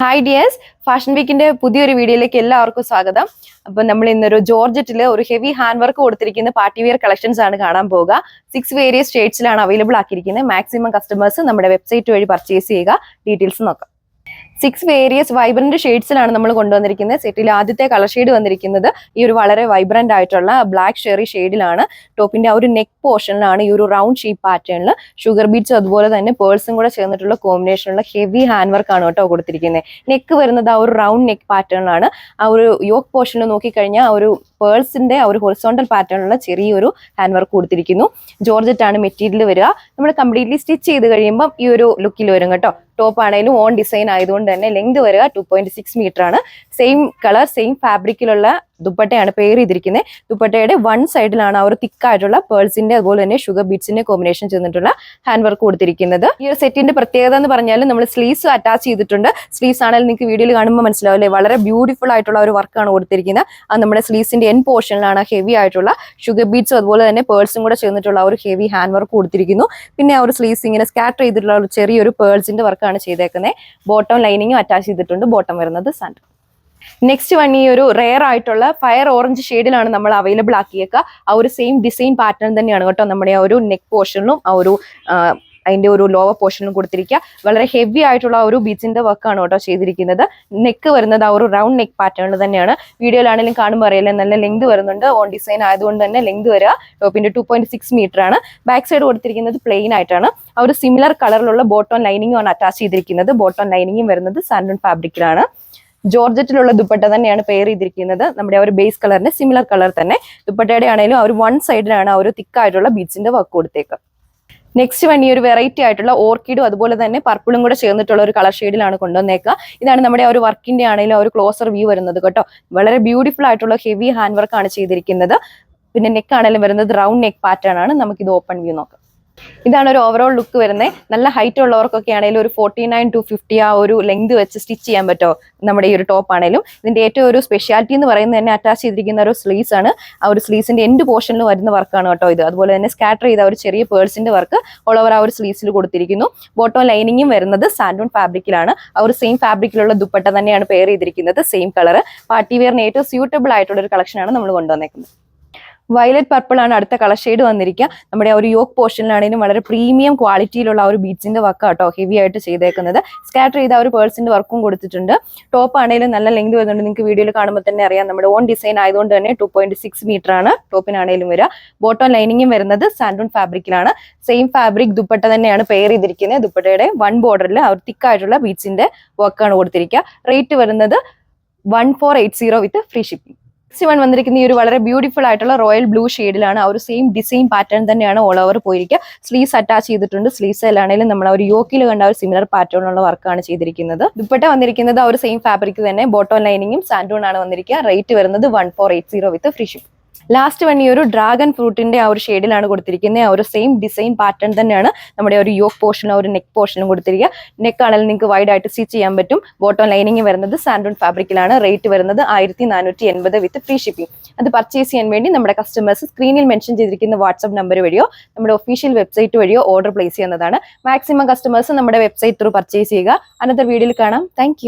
Hi dears, fashion വീക്കിന്റെ പുതിയൊരു വീഡിയോയിലേക്ക് എല്ലാവർക്കും സ്വാഗതം. അപ്പൊ നമ്മൾ ഇന്നൊരു ജോർജറ്റില് ഒരു ഹെവി ഹാൻഡ് വർക്ക് കൊടുത്തിരിക്കുന്ന പാർട്ടി വെയർ കളക്ഷൻസ് ആണ് കാണാൻ പോകുക. 6 വേരിയസ് ഷെയ്ഡ്സിലാണ് അവൈലബിൾ ആക്കിയിരിക്കുന്നത്. മാക്സിമം കസ്റ്റമേഴ്സ് നമ്മുടെ വെബ്സൈറ്റ് വഴി പർച്ചേസ് ചെയ്യുക. ഡീറ്റെയിൽസ് നോക്കാം. 6 വേരിയസ് വൈബ്രന്റ് ഷെയ്ഡ്സിലാണ് നമ്മൾ കൊണ്ടുവന്നിരിക്കുന്നത്. സെറ്റിൽ ആദ്യത്തെ കളർ ഷെയ്ഡ് വന്നിരിക്കുന്നത് ഈ ഒരു വളരെ വൈബ്രന്റ് ആയിട്ടുള്ള ബ്ലാക്ക് ഷെറി ഷെയ്ഡിലാണ്. ടോപ്പിന്റെ ആ ഒരു നെക്ക് പോർഷനിലാണ് ഈ ഒരു റൗണ്ട് ഷേപ്പ് പാറ്റേണിൽ ഷുഗർ ബീഡ്സ് അതുപോലെ തന്നെ പേൾസും കൂടെ ചേർന്നിട്ടുള്ള കോമ്പിനേഷനുള്ള ഹെവി ഹാൻഡ് വർക്ക് ആണ് കേട്ടോ കൊടുത്തിരിക്കുന്നത്. നെക്ക് വരുന്നത് ആ ഒരു റൗണ്ട് നെക്ക് പാറ്റേണിലാണ്. ആ ഒരു യോക്ക് പോർഷനിൽ നോക്കിക്കഴിഞ്ഞാൽ ആ ഒരു പേൾസിന്റെ ആ ഒരു ഹൊറിസോണ്ടൽ പാറ്റേണിലുള്ള ചെറിയൊരു ഹാൻഡ് വർക്ക് കൊടുത്തിരിക്കുന്നു. ജോർജറ്റ് ആണ് മെറ്റീരിയൽ വരിക. നമ്മൾ കംപ്ലീറ്റ്ലി സ്റ്റിച്ച് ചെയ്ത് കഴിയുമ്പോൾ ഈ ഒരു ലുക്കിൽ വരും കേട്ടോ. ടോപ്പ് ആണെങ്കിലും ഓൺ ഡിസൈൻ ആയതുകൊണ്ട് തന്നെ ലെങ്ത് വരിക 2.6 മീറ്റർ ആണ്. സെയിം കളർ സെയിം ഫാബ്രിക്കിലുള്ള ദുപ്പട്ടയാണ് പെയർ ചെയ്തിരിക്കുന്നത്. ദുപ്പട്ടയുടെ വൺ സൈഡിലാണ് ആ ഒരു തിക്കായിട്ടുള്ള പേൾസിന്റെ അതുപോലെ തന്നെ ഷുഗർ ബീഡ്സിന്റെ കോമ്പിനേഷൻ ചേർന്നിട്ടുള്ള ഹാൻഡ് വർക്ക് കൊടുത്തിരിക്കുന്നത്. ഈ ഒരു സെറ്റിന്റെ പ്രത്യേകത എന്ന് പറഞ്ഞാൽ നമ്മൾ സ്ലീവ്സ് അറ്റാച്ച് ചെയ്തിട്ടുണ്ട്. സ്ലീവ്സ് ആണെങ്കിൽ നിങ്ങൾക്ക് വീഡിയോയിൽ കാണുമ്പോൾ മനസ്സിലാവില്ലേ, വളരെ ബ്യൂട്ടിഫുൾ ആയിട്ടുള്ള ഒരു വർക്കാണ് കൊടുത്തിരിക്കുന്നത്. അത് നമ്മുടെ സ്ലീവ്സിന്റെ എൻ പോർഷനിലാണ് ഹെവി ആയിട്ടുള്ള ഷുഗർ ബീഡ്സും അതുപോലെ തന്നെ പേൾസും കൂടെ ചേർന്നിട്ടുള്ള ഒരു ഹെവി ഹാൻഡ് വർക്ക് കൊടുത്തിരിക്കുന്നു. പിന്നെ ആ ഒരു സ്ലീവ്സ് ഇങ്ങനെ സ്കാറ്റർ ചെയ്തിട്ടുള്ള ഒരു ചെറിയൊരു പേൾസിന്റെ വർക്കാണ് ചെയ്തേക്കുന്നത്. ബോട്ടം ലൈനിങ്ങും അറ്റാച്ച് ചെയ്തിട്ടുണ്ട്. ബോട്ടം വരുന്നത് സാൻഡ്. നെക്സ്റ്റ് വൺ ഈ ഒരു റെയർ ആയിട്ടുള്ള ഫയർ ഓറഞ്ച് ഷെയ്ഡിലാണ് നമ്മൾ അവൈലബിൾ ആക്കിയേക്കുക. ആ ഒരു സെയിം ഡിസൈൻ പാറ്റേൺ തന്നെയാണ് കേട്ടോ നമ്മുടെ ആ ഒരു നെക്ക് പോർഷനിലും ആ ഒരു അതിന്റെ ഒരു ലോവർ പോർഷനിലും കൊടുത്തിരിക്കുക. വളരെ ഹെവി ആയിട്ടുള്ള ഒരു ബീച്ചിന്റെ വർക്കാണ് കേട്ടോ ചെയ്തിരിക്കുന്നത്. നെക്ക് വരുന്നത് ആ ഒരു റൗണ്ട് നെക്ക് പാറ്റേണിൽ തന്നെയാണ്. വീഡിയോയിലാണെങ്കിലും കാണുമ്പോൾ അറിയില്ല, നല്ല ലെങ്ത് വരുന്നുണ്ട്. ഓൺ ഡിസൈൻ ആയതുകൊണ്ട് തന്നെ ലെങ്ത് വരിക ടോപ്പിന്റെ 2.6 മീറ്റർ ആണ്. ബാക്ക് സൈഡ് കൊടുത്തിരിക്കുന്നത് പ്ലെയിൻ ആയിട്ടാണ്. ആ ഒരു സിമിലർ കളറിലുള്ള ബോട്ടം ലൈനിങ്ങും ആണ് അറ്റാച്ച് ചെയ്തിരിക്കുന്നത്. ബോട്ടം ലൈനിങ്ങും വരുന്നത് സാൻഡൺ ഫാബ്രിക്കിലാണ്. ജോർജറ്റിലുള്ള ദുപ്പട്ട തന്നെയാണ് പെയർ ചെയ്തിരിക്കുന്നത്. നമ്മുടെ ആ ഒരു ബേസ് കളറിന്റെ സിമിലർ കളർ തന്നെ. ദുപ്പട്ടയുടെ ആണെങ്കിലും ആ ഒരു വൺ സൈഡിലാണ് ആ ഒരു തിക്കായിട്ടുള്ള ബീഡ്സിന്റെ വർക്ക് കൊടുത്തേക്ക്. നെക്സ്റ്റ് വൺ ഈ ഒരു വെറൈറ്റി ആയിട്ടുള്ള ഓർക്കിഡും അതുപോലെ തന്നെ പർപ്പിളും കൂടെ ചേർന്നിട്ടുള്ള ഒരു കളർ ഷെയ്ഡിലാണ് കൊണ്ടുവന്നേക്കുക. ഇതാണ് നമ്മുടെ ആ ഒരു വർക്കിന്റെ ആണെങ്കിലും ആ ഒരു ക്ലോസർ വ്യൂ വരുന്നത് കേട്ടോ. വളരെ ബ്യൂട്ടിഫുൾ ആയിട്ടുള്ള ഹെവി ഹാൻഡ് വർക്ക് ആണ് ചെയ്തിരിക്കുന്നത്. പിന്നെ നെക്ക് ആണെങ്കിലും വരുന്നത് റൗണ്ട് നെക്ക് പാറ്റേൺ ആണ്. നമുക്കിത് ഓപ്പൺ വ്യൂ നോക്കാം. ഇതാണ് ഒരു ഓവറോൾ ലുക്ക് വരുന്നത്. നല്ല ഹൈറ്റ് ഉള്ളവർക്കൊക്കെ ആണെങ്കിലും ഒരു 49 to 50 ആ ഒരു ലെങ്ത് വെച്ച് സ്റ്റിച്ച് ചെയ്യാൻ പറ്റുമോ നമ്മുടെ ഈ ഒരു ടോപ്പ് ആണെങ്കിലും. ഇതിന്റെ ഏറ്റവും ഒരു സ്പെഷ്യാലിറ്റി എന്ന് പറയുന്നത് തന്നെ അറ്റാച്ച് ചെയ്തിരിക്കുന്ന ഒരു സ്ലീവ്സ് ആണ്. ആ ഒരു സ്ലീവ്സിന്റെ എൻഡ് പോർഷനിൽ വരുന്ന വർക്കാണ് കേട്ടോ ഇത്. അതുപോലെ തന്നെ സ്കാറ്റർ ചെയ്ത ഒരു ചെറിയ പേൾസിന്റെ വർക്ക് ഓൾ ഓവർ ആ ഒരു സ്ലീവ്സിൽ കൊടുത്തിരിക്കുന്നു. ബോട്ടം ലൈനിങ്ങും വരുന്നത് സാൻഡൂൺ ഫാബ്രിക്കിലാണ്. ആ ഒരു സെയിം ഫാബ്രിക്കിലുള്ള ദുപ്പട്ട തന്നെയാണ് പെയർ ചെയ്തിരിക്കുന്നത്. Same colour. പാർട്ടി വെയറിന് ഏറ്റവും സ്യൂട്ടബിൾ ആയിട്ടുള്ള ഒരു കളക്ഷനാണ് നമ്മൾ കൊണ്ടുവന്നേക്കുന്നത്. വയലറ്റ് പർപ്പിൾ ആണ് അടുത്ത കളർ ഷെയ്ഡ് വന്നിരിക്കുക. നമ്മുടെ ആ ഒരു യോക്ക് പോർഷനിലാണെങ്കിലും വളരെ പ്രീമിയം ക്വാളിറ്റിയിലുള്ള ആ ഒരു ബീഡ്സിന്റെ വർക്ക് കേട്ടോ ഹെവി ആയിട്ട് ചെയ്തേക്കുന്നത്. സ്കാറ്റർ ചെയ്ത ആ ഒരു പേൾസിന്റെ വർക്കും കൊടുത്തിട്ടുണ്ട്. ടോപ്പ് ആണെങ്കിലും നല്ല ലെങ്ത് വരുന്നുണ്ട്. നിങ്ങൾക്ക് വീഡിയോയിൽ കാണുമ്പോൾ തന്നെ അറിയാം. നമ്മുടെ ഓൺ ഡിസൈൻ ആയതുകൊണ്ട് തന്നെ 2.6 മീറ്റർ ആണ് ടോപ്പിനാണെങ്കിലും വരിക. ബോട്ടം ലൈനിങ്ങും വരുന്നത് സാൻഡൂൺ ഫാബ്രിക്കിലാണ്. സെയിം ഫാബ്രിക് ദുപ്പട്ട തന്നെയാണ് പെയർ ചെയ്തിരിക്കുന്നത്. ദുപ്പട്ടയുടെ വൺ ബോർഡറിൽ ആ ഒരു തിക്കായിട്ടുള്ള ബീഡ്സിന്റെ വർക്കാണ് കൊടുത്തിരിക്കുക. റേറ്റ് വരുന്നത് 1480 വിത്ത് ഫ്രീ ഷിപ്പിംഗ്. നെക്സ്റ്റ് വൺ വന്നിരിക്കുന്ന ഈ ഒരു വളരെ ബ്യൂട്ടിഫുൾ ആയിട്ടുള്ള റോയൽ ബ്ലൂ ഷെയ്ഡിലാണ്. ആ ഒരു സെയിം ഡിസൈൻ പാറ്റേൺ തന്നെയാണ് ഓൾ ഓവർ പോയിരിക്കുക. സ്ലീവ്സ് അറ്റാച്ച് ചെയ്തിട്ടുണ്ട്. സ്ലീവ്സിലാണെങ്കിലും നമ്മൾ ആ ഒരു യോക്കിൽ കണ്ട ഒരു സിമിലർ പാറ്റേണുള്ള വർക്കാണ് ചെയ്തിരിക്കുന്നത്. ദുപ്പട്ട വന്നിരിക്കുന്നത് ആ ഒരു സെയിം ഫാബ്രിക് തന്നെ. ബോട്ടം ലൈനിങ്ങും സാൻഡൂൺ ആണ് വന്നിരിക്കുക. റേറ്റ് വരുന്നത് 1480 വിത്ത് ഫ്രീ ഷിപ്പിംഗ്. ലാസ്റ്റ് വൺ ഈ ഒരു ഡ്രാഗൺ ഫ്രൂട്ടിന്റെ ആ ഒരു ഷെയ്ഡിലാണ് കൊടുത്തിരിക്കുന്നത്. ആ ഒരു സെയിം ഡിസൈൻ പാറ്റേൺ തന്നെയാണ് നമ്മുടെ ഒരു യോക്ക് പോർഷനും ഒരു നെക്ക് പോർഷനും കൊടുത്തിരിക്കുക. നെക്ക് ആണെങ്കിൽ നിങ്ങൾക്ക് വൈഡ് ആയിട്ട് സ്റ്റിച്ച് ചെയ്യാൻ പറ്റും. ബോട്ടം ലൈനിങ് വരുന്നത് സാൻഡൂൺ ഫാബ്രിക്കിലാണ്. റേറ്റ് വരുന്നത് 1480 വിത്ത് ഫ്രീ ഷിപ്പിംഗ്. അത് പർച്ചേസ് ചെയ്യാൻ വേണ്ടി നമ്മുടെ കസ്റ്റമേഴ്സ് സ്ക്രീനിൽ മെൻഷൻ ചെയ്തിരിക്കുന്ന വാട്സ്ആപ്പ് നമ്പർ വഴിയോ നമ്മുടെ ഒഫീഷ്യൽ വെബ്സൈറ്റ് വഴിയോ ഓർഡർ പ്ലേസ് ചെയ്യുന്നതാണ്. മാക്സിമം കസ്റ്റമേഴ്സ് നമ്മുടെ വെബ്സൈറ്റ് ത്രൂ പർച്ചേസ് ചെയ്യുക. അനന്തര വീഡിയോയിൽ കാണാം. താങ്ക്